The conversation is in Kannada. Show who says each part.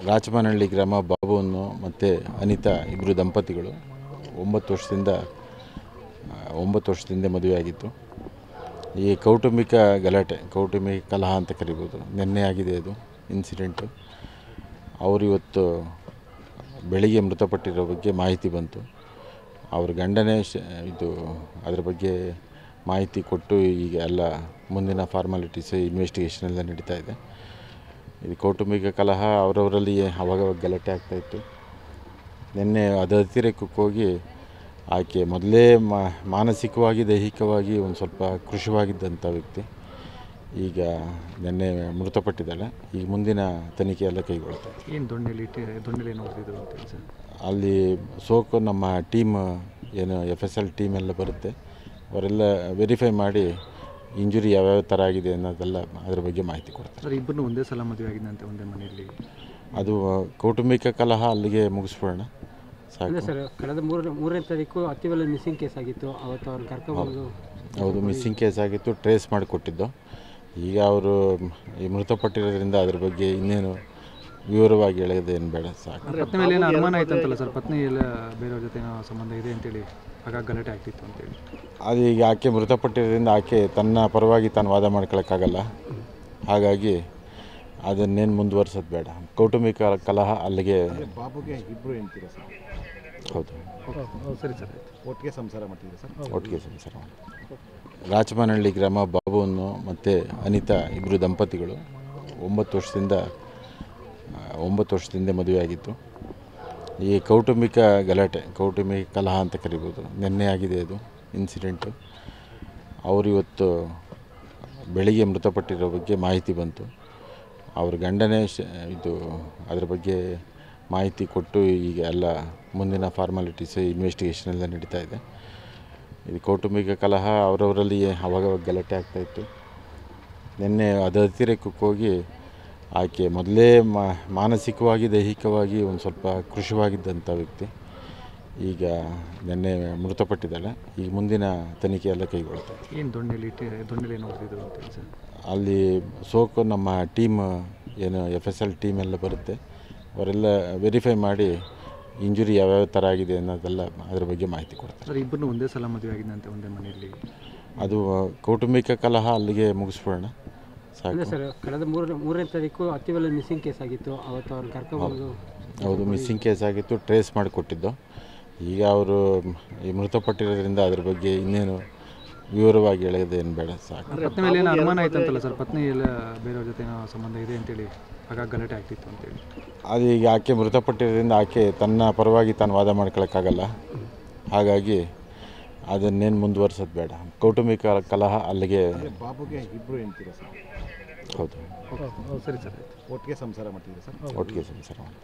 Speaker 1: ರಾಚಮನಹಳ್ಳಿ ಗ್ರಾಮ ಬಾಬುವನ್ನು ಮತ್ತು ಅನಿತಾ ಇಬ್ಬರು ದಂಪತಿಗಳು 9 ವರ್ಷದಿಂದ ಮದುವೆಯಾಗಿತ್ತು. ಈ ಕೌಟುಂಬಿಕ ಗಲಾಟೆ, ಕೌಟುಂಬಿಕ ಕಲಹ ಅಂತ ಕರಿಬೋದು. ನಿನ್ನೆ ಆಗಿದೆ ಅದು ಇನ್ಸಿಡೆಂಟು. ಅವರು ಇವತ್ತು ಬೆಳಿಗ್ಗೆ ಮೃತಪಟ್ಟಿರೋ ಬಗ್ಗೆ ಮಾಹಿತಿ ಬಂತು. ಅವ್ರ ಗಂಡನೇ ಅದ್ರ ಬಗ್ಗೆ ಮಾಹಿತಿ ಕೊಟ್ಟು ಈಗ ಎಲ್ಲ ಮುಂದಿನ ಫಾರ್ಮಾಲಿಟೀಸ್ ಇನ್ವೆಸ್ಟಿಗೇಷನ್ ಎಲ್ಲ ನಡೀತಾ ಇದೆ. ಇದು ಕೌಟುಂಬಿಕ ಕಲಹ ಅವರವರಲ್ಲಿ ಅವಾಗವಾಗ ಗಲಾಟೆ ಆಗ್ತಾಯಿತ್ತು. ನಿನ್ನೆ ಅದು ಅತಿರೇಕಕ್ಕೆ ಹೋಗಿ ಆಕೆ ಮೊದಲೇ ಮಾನಸಿಕವಾಗಿ ದೈಹಿಕವಾಗಿ ಒಂದು ಸ್ವಲ್ಪ ಕೃಶವಾಗಿದ್ದಂಥ ವ್ಯಕ್ತಿ ಈಗ ನಿನ್ನೆ ಮೃತಪಟ್ಟಿದ್ದಾಳೆ. ಈಗ ಮುಂದಿನ ತನಿಖೆ ಎಲ್ಲ ಕೈಗೊಳ್ತಾರೆ.
Speaker 2: ಏನು ದೊಣ್ಣೆಲಿ ನೋಡ್ತಿದ್ರು ಅಂತ ಸರ್?
Speaker 1: ಅಲ್ಲಿ ಸೋಕು ನಮ್ಮ ಟೀಮ್ ಏನು FSL ಟೀಮ್ ಎಲ್ಲ ಬರುತ್ತೆ, ಅವರೆಲ್ಲ ವೆರಿಫೈ ಮಾಡಿ ಇಂಜುರಿ ಯಾವ್ಯಾವ ಥರ ಆಗಿದೆ ಅನ್ನೋದೆಲ್ಲ ಅದ್ರ ಬಗ್ಗೆ ಮಾಹಿತಿ ಕೊಡ್ತಾರೆ.
Speaker 2: ಸರ್, ಇಬ್ಬರನ್ನು ಒಂದೇ ಸಲ ಮದುವೆ ಆಗಿದ್ದಂತೆ ಒಂದೇ ಮನೆಯಲ್ಲಿ?
Speaker 1: ಅದು ಕೌಟುಂಬಿಕ ಕಲಹ ಅಲ್ಲಿಗೆ ಮುಗಿಸ್ಬಿಡೋಣ ಸಾಕು.
Speaker 3: ಸರ್, ಕಳೆದ ಮೂರನೇ ತಾರೀಕು ಅತ್ತಿವಲ್ಲ ಮಿಸ್ಸಿಂಗ್ ಕೇಸ್ ಆಗಿತ್ತು. ಅವತ್ತು ಅವ್ರು ಕರ್ಕೊಂಡು
Speaker 1: ಹೌದು, ಮಿಸ್ಸಿಂಗ್ ಕೇಸ್ ಆಗಿತ್ತು, ಟ್ರೇಸ್ ಮಾಡಿಕೊಟ್ಟಿದ್ದು. ಈಗ ಅವರು ಈ ಮೃತಪಟ್ಟಿರೋದ್ರಿಂದ ಅದ್ರ ಬಗ್ಗೆ ಇನ್ನೇನು ವಿವರವಾಗಿ ಹೇಳೋದೇನು ಬೇಡ, ಸಾಕು.
Speaker 2: ಪತ್ನಿ ಮೇಲೆ ಏನೋ ಅನುಮಾನ ಆಯ್ತಂತಲ್ಲ ಸರ್? ಪತ್ನಿ ಎಲ್ಲ ಬೇರೆಯವ್ರ ಜೊತೆ ಏನೋ ಸಂಬಂಧ ಇದೆ ಅಂತೇಳಿ ಹಾಗಾಗಿ ಗಲಾಟೆ ಆಗ್ತಿತ್ತು ಅಂತೇಳಿ.
Speaker 1: ಅದು ಈಗ ಆಕೆ ಮೃತಪಟ್ಟಿರೋದ್ರಿಂದ ಆಕೆ ತನ್ನ ಪರವಾಗಿ ತಾನು ವಾದ ಮಾಡ್ಕೊಳಕ್ಕಾಗಲ್ಲ. ಹಾಗಾಗಿ ಅದನ್ನೇನು ಮುಂದುವರ್ಸೋದು ಬೇಡ. ಕೌಟುಂಬಿಕ ಕಲಹ ಅಲ್ಲಿಗೆ.
Speaker 4: ಬಾಬುಗೆ ಇಬ್ಬರು ಹೇಳ್ತೀರಾ ಸರ್?
Speaker 1: ಹೌದು,
Speaker 2: ಸರಿ ಸರ್.
Speaker 4: ಒಟ್ಟಿಗೆ ಸಂಸಾರ ಮಾಡ್ತಿದ್ದೀರಾ ಸರ್?
Speaker 1: ಒಟ್ಟಿಗೆ ಸಂಸಾರ ಮಾಡಿ. ರಾಚಮನಹಳ್ಳಿ ಗ್ರಾಮ ಬಾಬುವನ್ನು ಮತ್ತು ಅನಿತಾ ಇಬ್ಬರು ದಂಪತಿಗಳು 9 ವರ್ಷದಿಂದ ಮದುವೆಯಾಗಿತ್ತು. ಈ ಕೌಟುಂಬಿಕ ಗಲಾಟೆ, ಕೌಟುಂಬಿಕ ಕಲಹ ಅಂತ ಕರಿಬೋದು. ನಿನ್ನೆ ಆಗಿದೆ ಅದು ಇನ್ಸಿಡೆಂಟು. ಅವರು ಇವತ್ತು ಬೆಳಿಗ್ಗೆ ಮೃತಪಟ್ಟಿರೋ ಬಗ್ಗೆ ಮಾಹಿತಿ ಬಂತು. ಅವ್ರ ಗಂಡನೇ ಅದ್ರ ಬಗ್ಗೆ ಮಾಹಿತಿ ಕೊಟ್ಟು ಈಗ ಎಲ್ಲ ಮುಂದಿನ ಫಾರ್ಮಾಲಿಟೀಸ್ ಇನ್ವೆಸ್ಟಿಗೇಷನ್ ಎಲ್ಲ ನಡೀತಾ ಇದೆ. ಇದು ಕೌಟುಂಬಿಕ ಕಲಹ ಅವರವರಲ್ಲಿ ಅವಾಗವಾಗ ಗಲಾಟೆ ಆಗ್ತಾಯಿತ್ತು. ನಿನ್ನೆ ಅದು ಅತಿರೇಕಕ್ಕೆ ಹೋಗಿ ಆಕೆ ಮೊದಲೇ ಮಾನಸಿಕವಾಗಿ ದೈಹಿಕವಾಗಿ ಒಂದು ಸ್ವಲ್ಪ ಕೃಶವಾಗಿದ್ದಂಥ ವ್ಯಕ್ತಿ ಈಗ ನಿನ್ನೆ ಮೃತಪಟ್ಟಿದ್ದಾಳೆ. ಈಗ ಮುಂದಿನ ತನಿಖೆ ಎಲ್ಲ ಕೈಗೊಳ್ತಾರೆ.
Speaker 2: ಏನು ದೊಣ್ಣೆಲಿ ನೋಡ್ತಿದ್ರು ಅಂತ ಸರ್?
Speaker 1: ಅಲ್ಲಿ ಸೋಕು ನಮ್ಮ ಟೀಮ್ ಏನು FSL ಟೀಮ್ ಎಲ್ಲ ಬರುತ್ತೆ, ಅವರೆಲ್ಲ ವೆರಿಫೈ ಮಾಡಿ ಇಂಜುರಿ ಯಾವ್ಯಾವ ಥರ ಆಗಿದೆ ಅನ್ನೋದೆಲ್ಲ ಅದ್ರ ಬಗ್ಗೆ ಮಾಹಿತಿ ಕೊಡ್ತಾರೆ.
Speaker 2: ಸರ್, ಇಬ್ಬರನ್ನು ಒಂದೇ ಸಲ ಮದುವೆ ಆಗಿದ್ದಂತೆ ಒಂದೇ ಮನೆಯಲ್ಲಿ?
Speaker 1: ಅದು ಕೌಟುಂಬಿಕ ಕಲಹ ಅಲ್ಲಿಗೆ ಮುಗಿಸ್ಬಿಡೋಣ ಸಾಕು.
Speaker 3: ಸರ್, ಕಳೆದ ಮೂರನೇ ತಾರೀಕು ಅತ್ತಿವಲ್ಲ ಮಿಸ್ಸಿಂಗ್ ಕೇಸ್ ಆಗಿತ್ತು. ಅವತ್ತು ಅವ್ರು ಕರ್ಕೊಂಡು
Speaker 1: ಹೌದು, ಮಿಸ್ಸಿಂಗ್ ಕೇಸ್ ಆಗಿತ್ತು, ಟ್ರೇಸ್ ಮಾಡಿಕೊಟ್ಟಿದ್ದು. ಈಗ ಅವರು ಈ ಮೃತಪಟ್ಟಿರೋದ್ರಿಂದ ಅದ್ರ ಬಗ್ಗೆ ಇನ್ನೇನು ವಿವರವಾಗಿ ಹೇಳೋದೇನು ಬೇಡ, ಸಾಕು.
Speaker 2: ಪತ್ನಿ ಮೇಲೆ ಏನೋ ಅನುಮಾನ ಆಯ್ತಂತಲ್ಲ ಸರ್? ಪತ್ನಿ ಎಲ್ಲ ಬೇರೆಯವ್ರ ಜೊತೆ ಏನೋ ಸಂಬಂಧ ಇದೆ ಅಂತೇಳಿ ಹಾಗಾಗಿ ಗಲಾಟೆ ಆಗ್ತಿತ್ತು ಅಂತೇಳಿ.
Speaker 1: ಅದು ಈಗ ಆಕೆ ಮೃತಪಟ್ಟಿರೋದ್ರಿಂದ ಆಕೆ ತನ್ನ ಪರವಾಗಿ ತಾನು ವಾದ ಮಾಡ್ಕೊಳಕ್ಕಾಗಲ್ಲ. ಹಾಗಾಗಿ ಅದನ್ನೇನು ಮುಂದುವರ್ಸೋದು ಬೇಡ. ಕೌಟುಂಬಿಕ ಕಲಹ ಅಲ್ಲಿಗೆ.
Speaker 4: ಬಾಬುಗೆ ಇಬ್ಬರು ಹೇಳ್ತೀರಾ ಸರ್?
Speaker 1: ಹೌದು,
Speaker 2: ಸರಿ ಸರ್.
Speaker 4: ಒಟ್ಟಿಗೆ ಸಂಸಾರ ಮಾಡ್ತಿದ್ದೀರಾ ಸರ್?
Speaker 1: ಒಟ್ಟಿಗೆ ಸಂಸಾರ ಮಾಡಿ.